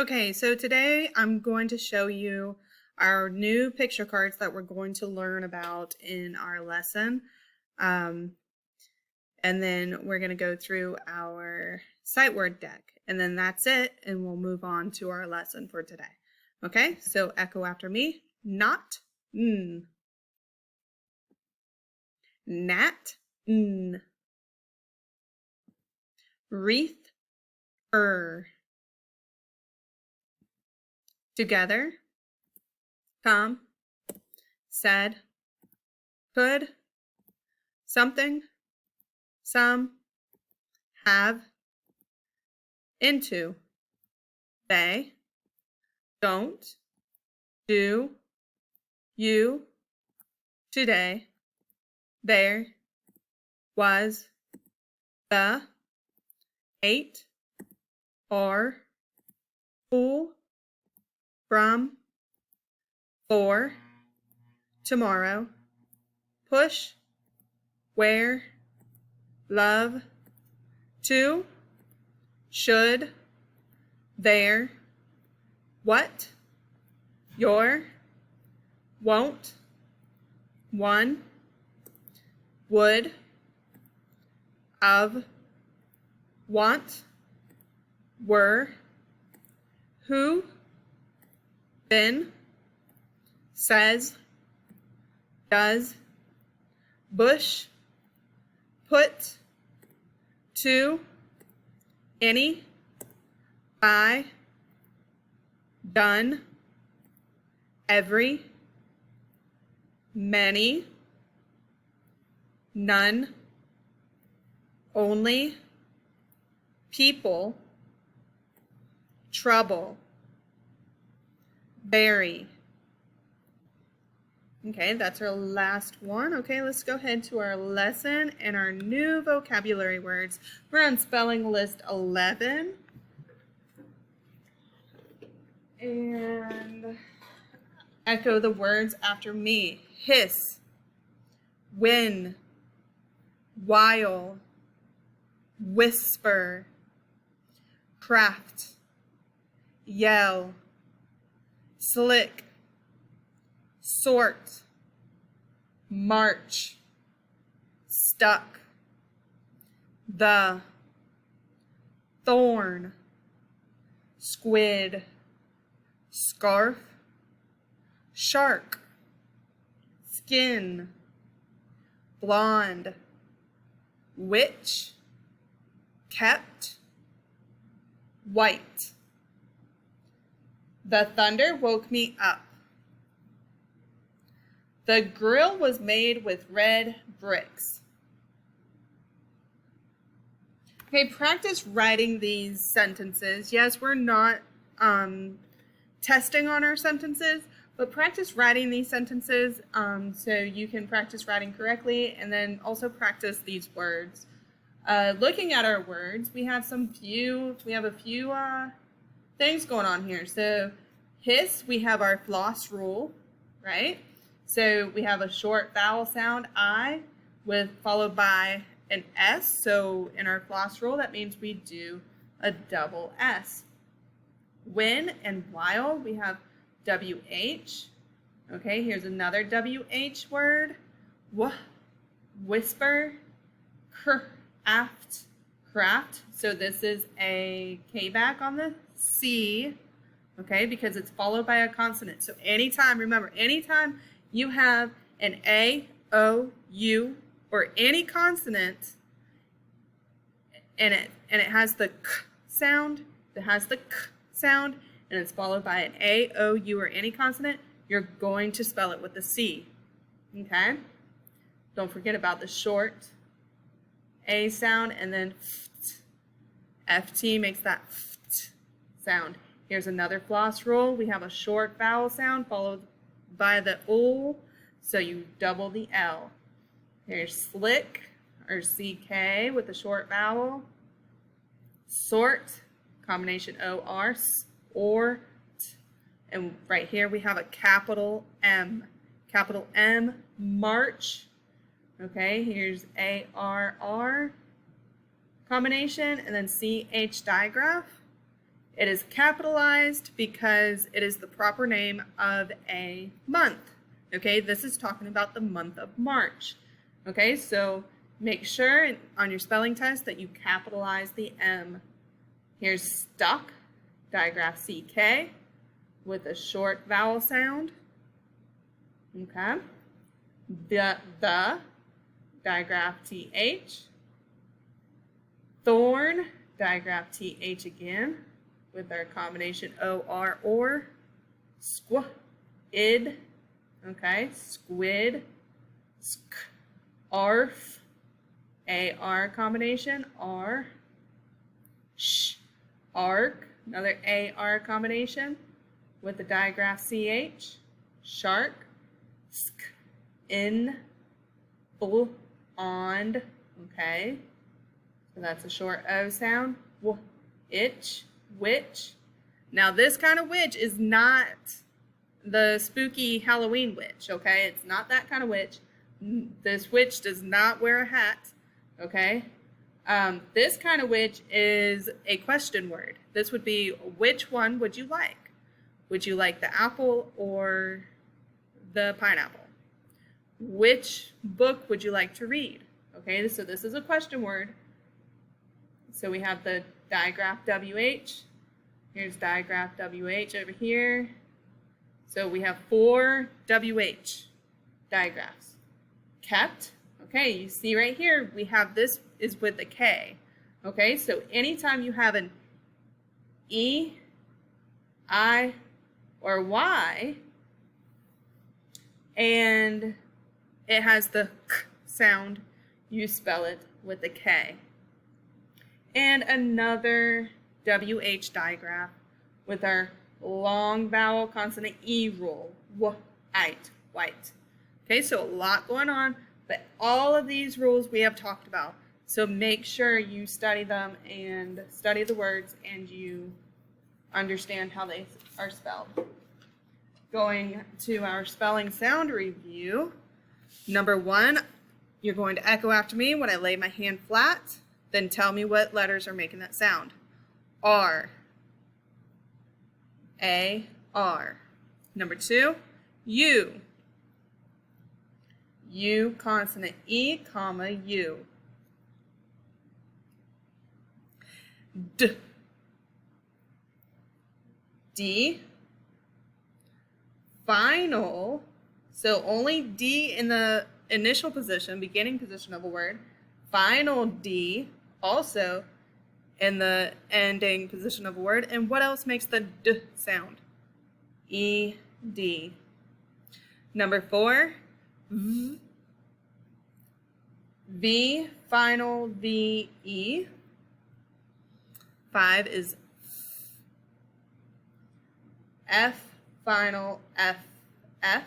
Okay, so today I'm going to show you our new picture cards that we're going to learn about in our lesson. And then we're going to go through our sight word deck. And then that's it, and we'll move on to our lesson for today. Okay, so echo after me. Not, n. Nat, n. Wreath, Together, come, said, could, something, some, have, into, they, don't, do, you, today, there, was, the, ate, are, full, from, for, tomorrow, push, where, love, to, should, there, what, your, won't, one, would, of, want, were, who, been, says, does, bush, put, to, any, by, done, every, many, none, only, people, trouble, berry. Okay, that's our last one. Okay, let's go ahead to our lesson and our new vocabulary words. We're on spelling list 11. And echo the words after me. Hiss, win, while, whisper, craft, yell, slick, sort, march, stuck, the, thorn, squid, scarf, shark, skin, blonde, witch, kept, white. The thunder woke me up. The grill was made with red bricks. Okay, practice writing these sentences. Yes, we're not testing on our sentences, but practice writing these sentences so you can practice writing correctly, and then also practice these words. Looking at our words, we have a few things going on here. So hiss, we have our floss rule, right? So we have a short vowel sound, I, followed by an S. So in our floss rule, that means we do a double S. When and while, we have WH. Okay, here's another WH word. Whisper, craft. So this is a K-back on the C, okay, because it's followed by a consonant. So remember, anytime you have an A, O, U, or any consonant, and it has the K sound, and it's followed by an A, O, U, or any consonant, you're going to spell it with the C, okay? Don't forget about the short A sound, and then FT makes that sound. Here's another floss rule. We have a short vowel sound followed by the O, so you double the L. Here's slick, or CK with a short vowel. Sort, combination OR, or, and right here we have a capital M. Capital M, march. Okay, here's ARR combination, and then CH digraph It is capitalized because it is the proper name of a month. Okay, this is talking about the month of March. Okay, so make sure on your spelling test that you capitalize the M. Here's stuck, digraph CK with a short vowel sound. Okay, the digraph TH. Thorn, digraph TH again with our combination OR or. Squid, okay, squid. Sk, arf, AR combination, R. Sh, arc, another AR combination with the digraph CH. Shark, sk, in, bl, ond, okay. So that's a short O sound. W, itch, witch. Now this kind of witch is not the spooky Halloween witch, okay? It's not that kind of witch. This witch does not wear a hat, okay? This kind of witch is a question word. This would be, which one would you like? Would you like the apple or the pineapple? Which book would you like to read? Okay, so this is a question word. So we have the digraph WH. Here's digraph WH over here. So we have 4 WH digraphs. Kept. Okay, you see right here, we have this is with a K. Okay, so anytime you have an E, I, or Y, and it has the K sound, you spell it with a K. And another WH digraph with our long vowel consonant E rule. White. Okay, so a lot going on, but all of these rules we have talked about. So make sure you study them and study the words and you understand how they are spelled. Going to our spelling sound review. Number 1, you're going to echo after me when I lay my hand flat. Then tell me what letters are making that sound. R. A, R. Number 2, U. U consonant E, comma, U. D. D. Final. So only D in the initial position, beginning position of a word. Final D also in the ending position of a word. And what else makes the D sound? E, D. Number 4, V. V, final V, E. 5 is F, final F, F.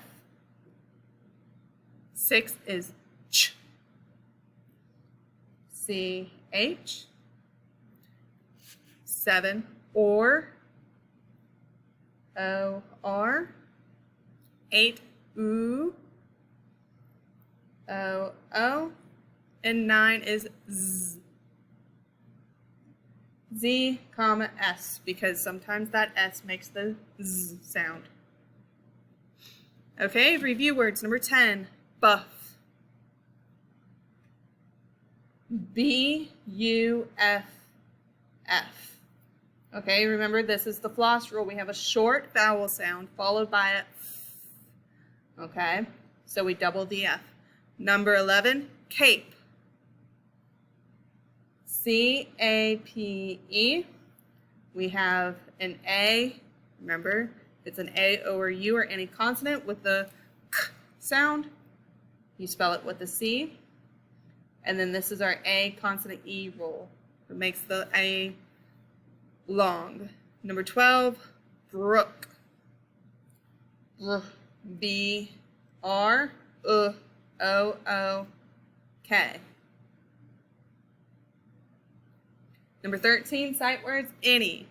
6 is Ch. C, H. 7, or. O, R. 8, oo. O, O. And 9 is Z. Z, comma, S, because sometimes that S makes the Z sound. Okay, review words. Number 10, buff. B-U-F-F. Okay, remember this is the floss rule. We have a short vowel sound followed by a F. Okay, so we double the F. Number 11, cape. C-A-P-E. We have an A. Remember, it's an A over U or any consonant with the K sound. You spell it with a C. And then this is our A consonant E rule. It makes the A long. Number 12, brook. B-R-O-O-K. Number 13, sight words, any.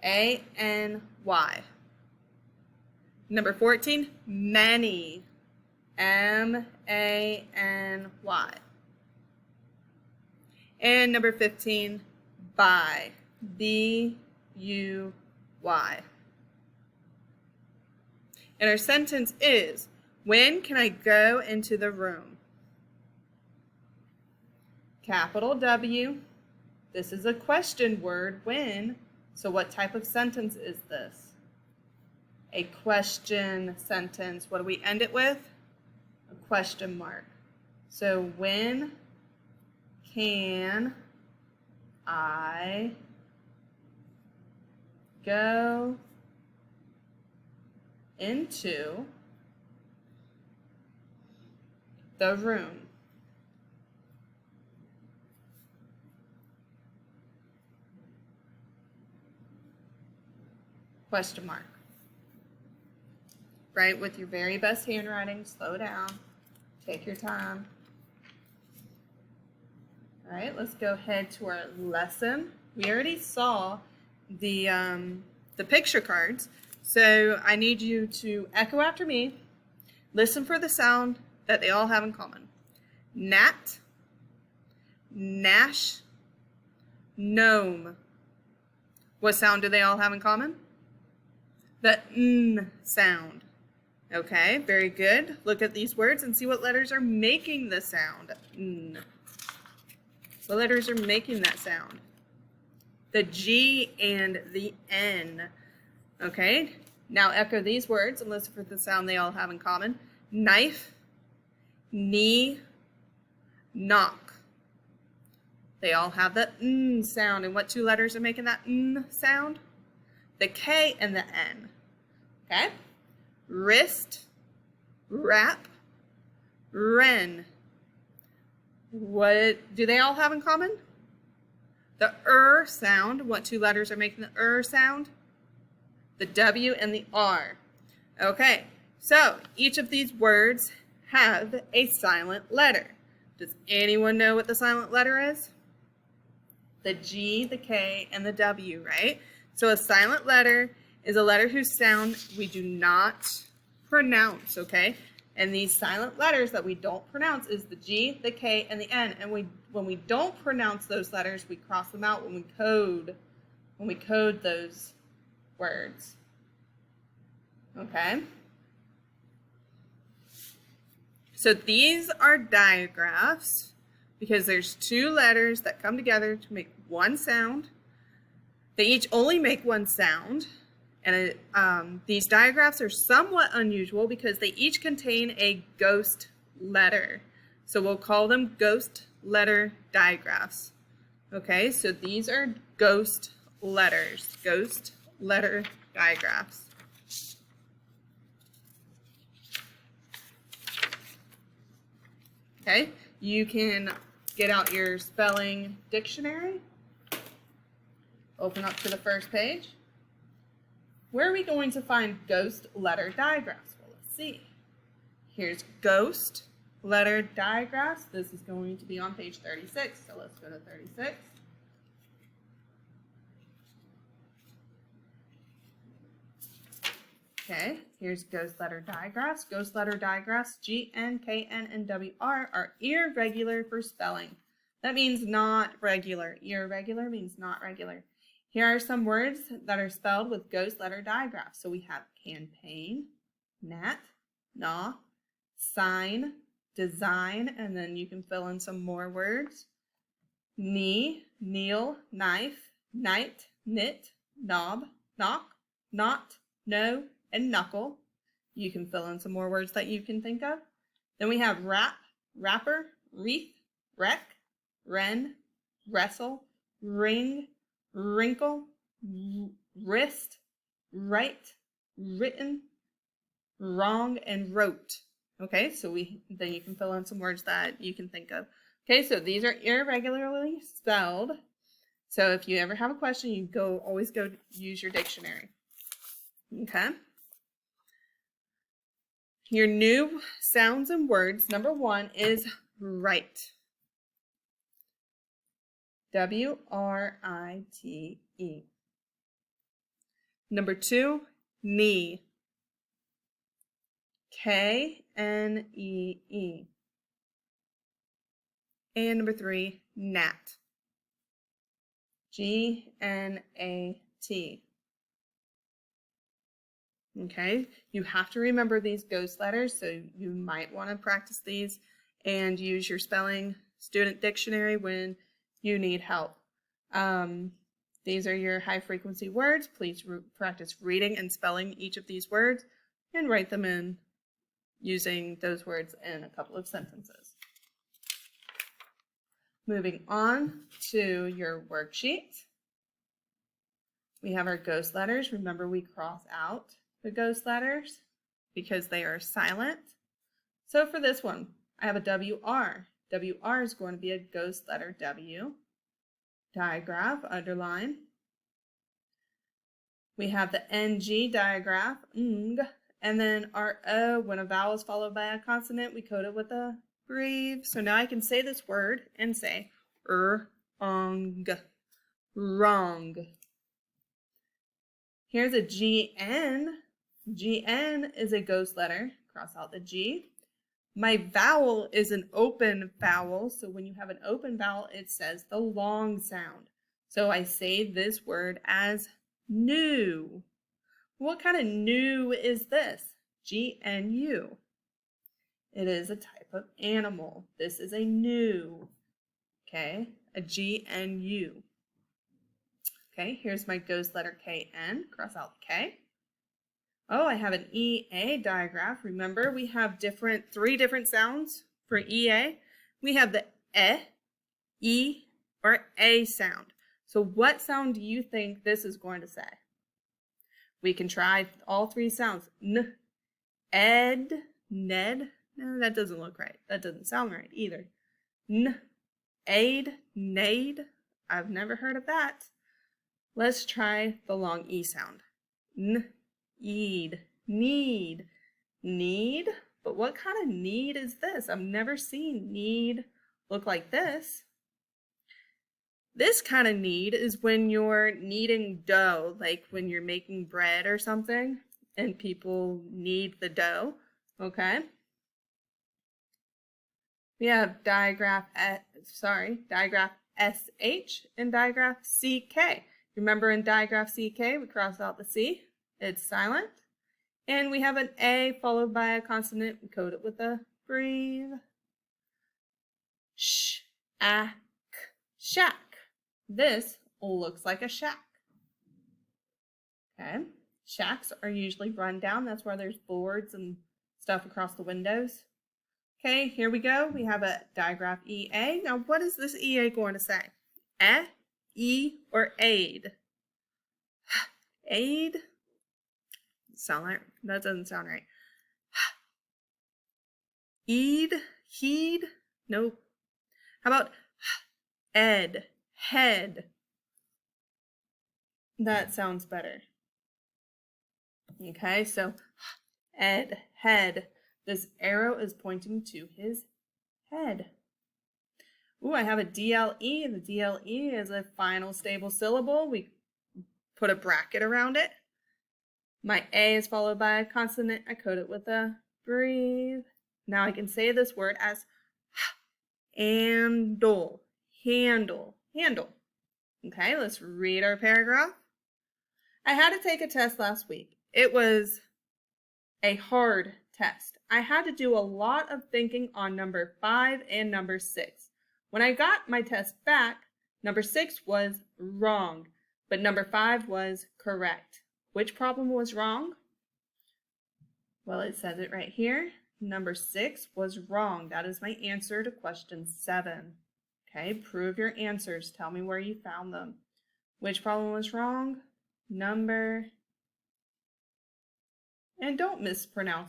A-N-Y. Number 14, many. M-A-N-Y. And number 15, by. B-Y. And our sentence is, when can I go into the room? Capital W. This is a question word, when. So what type of sentence is this? A question sentence. What do we end it with? A question mark. So when can I go into the room? Question mark. Write with your very best handwriting. Slow down. Take your time. All right, let's go ahead to our lesson. We already saw the picture cards, so I need you to echo after me. Listen for the sound that they all have in common. Gnat, Nash, gnome. What sound do they all have in common? The N sound. Okay, very good. Look at these words and see what letters are making the sound. N. What letters are making that sound? The G and the N. Okay, now echo these words and listen for the sound they all have in common. Knife, knee, knock. They all have the N sound. And what two letters are making that N sound? The K and the N. Okay? Wrist, wrap, wren. What do they all have in common? The sound. What two letters are making the sound? The W and the R. Okay, so each of these words have a silent letter. Does anyone know what the silent letter is? The G, the K, and the W, right? So a silent letter is a letter whose sound we do not pronounce, okay? And these silent letters that we don't pronounce is the G, the K, and the N. And when we don't pronounce those letters, we cross them out when we code those words. Okay? So these are digraphs because there's two letters that come together to make one sound. They each only make one sound. And these digraphs are somewhat unusual because they each contain a ghost letter. So we'll call them ghost letter digraphs. Okay, so these are ghost letters, ghost letter digraphs. Okay, you can get out your spelling dictionary. Open up to the first page. Where are we going to find ghost letter digraphs? Well, let's see. Here's ghost letter digraphs. This is going to be on page 36. So let's go to 36. Okay, here's ghost letter digraphs. Ghost letter digraphs, G, N, K, N, and W, R are irregular for spelling. That means not regular. Irregular means not regular. Here are some words that are spelled with ghost letter digraphs. So we have campaign, gnat, gnaw, sign, design, and then you can fill in some more words. Knee, kneel, knife, night, knit, knob, knock, knot, no, and knuckle. You can fill in some more words that you can think of. Then we have wrap, wrapper, wreath, wreck, wren, wrestle, ring, wrinkle, wrist, right, written, wrong, and wrote. Okay, so then you can fill in some words that you can think of. Okay, so these are irregularly spelled. So if you ever have a question, you always go use your dictionary. Okay. Your new sounds and words, number 1 is write. W-R-I-T-E. Number 2, knee. K-N-E-E. And number 3, gnat. G-N-A-T. T. Okay, you have to remember these ghost letters, so you might want to practice these and use your spelling student dictionary when you need help. These are your high frequency words. Please practice reading and spelling each of these words and write them in using those words in a couple of sentences. Moving on to your worksheet. We have our ghost letters. Remember, we cross out the ghost letters because they are silent. So for this one, I have a WR. WR is going to be a ghost letter W. Digraph, underline. We have the NG digraph, ng, and then our O, when a vowel is followed by a consonant, we code it with a breve. So now I can say this word and say wrong. Here's a GN. GN is a ghost letter. Cross out the G. My vowel is an open vowel. So when you have an open vowel, it says the long sound. So I say this word as new. What kind of new is this? GNU. It is a type of animal. This is a new. Okay, a GNU. Okay, here's my ghost letter KN. Cross out the K. Oh, I have an EA digraph. Remember, we have three different sounds for EA. We have the E, or A sound. So what sound do you think this is going to say? We can try all three sounds. N, ed, ned. No, that doesn't look right. That doesn't sound right either. N, aid, nade. I've never heard of that. Let's try the long E sound. N, eed, need, need. But what kind of need is this? I've never seen need look like this. This kind of knead is when you're kneading dough, like when you're making bread or something, and people knead the dough, okay? We have digraph SH and digraph CK. Remember in digraph CK, we cross out the C, it's silent. And we have an A followed by a consonant, we code it with a breve. Sh, ack, shack. This looks like a shack. Okay, shacks are usually run down. That's where there's boards and stuff across the windows. Okay, here we go. We have a digraph EA. Now, what is this EA going to say? E, or aid? Aid? That doesn't sound right. Eed, heed? Nope. How about ed? Head. That sounds better. Okay, so ed, head. This arrow is pointing to his head. Ooh, I have a DLE. The DLE is a final stable syllable. We put a bracket around it. My A is followed by a consonant. I code it with a breve. Now I can say this word as handle. Handle. Handle. Okay, let's read our paragraph. I had to take a test last week. It was a hard test. I had to do a lot of thinking on number 5 and number 6. When I got my test back, number 6 was wrong, but number 5 was correct. Which problem was wrong? Well, it says it right here. Number 6 was wrong. That is my answer to question 7. Okay, prove your answers. Tell me where you found them. Which problem was wrong? Number. And don't misspell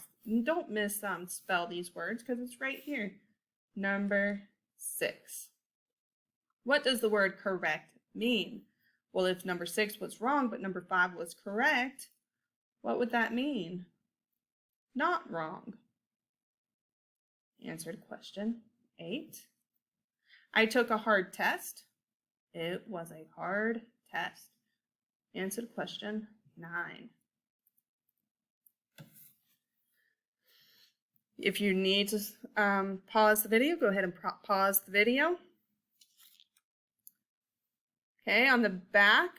these words because it's right here. Number 6. What does the word correct mean? Well, if number 6 was wrong, but number 5 was correct, what would that mean? Not wrong. Answer to question 8. I took a hard test. It was a hard test. Answer to question 9. If you need to pause the video, go ahead and pause the video. Okay, on the back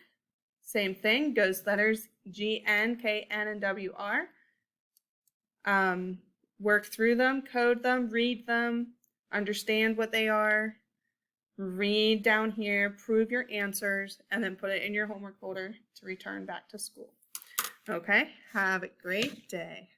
Same thing, goes letters G, N, K, N, and W, R. Work through them, code them, read them, understand what they are, read down here, prove your answers, and then put it in your homework folder to return back to school. Okay, have a great day.